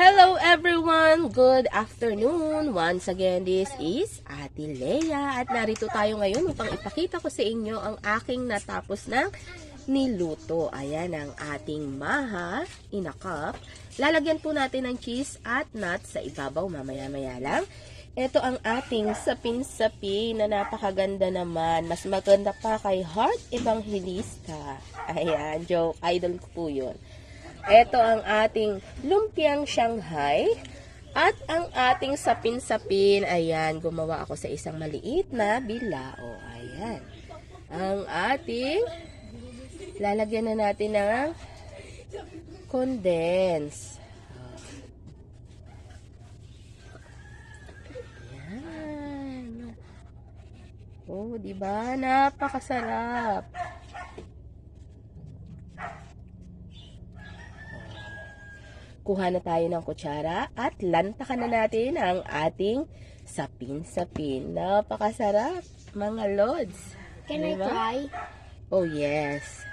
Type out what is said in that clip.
Hello everyone! Good afternoon! Once again, this is Ate Leia at narito tayo ngayon upang ipakita ko sa inyo ang aking natapos ng niluto. Ayan ang ating maha in a cup. Lalagyan po natin ng cheese at nuts sa ibabaw mamaya-maya lang. Ito ang ating sapin-sapin na napakaganda naman. Mas maganda pa kay Heart Evangelista. Ayan, joke. Idol ko po yun. Ito ang ating lumpiang Shanghai at ang ating sapin-sapin. Ayan, gumawa ako sa isang maliit na bilao. Ayan. Ang ating lalagyan na natin ng condense. Ayan. Oh, di ba? Napakasarap. Kuha na tayo ng kutsara at lantakan na natin ang ating sapin-sapin. Napakasarap, mga lods. Can I try? Oh, yes.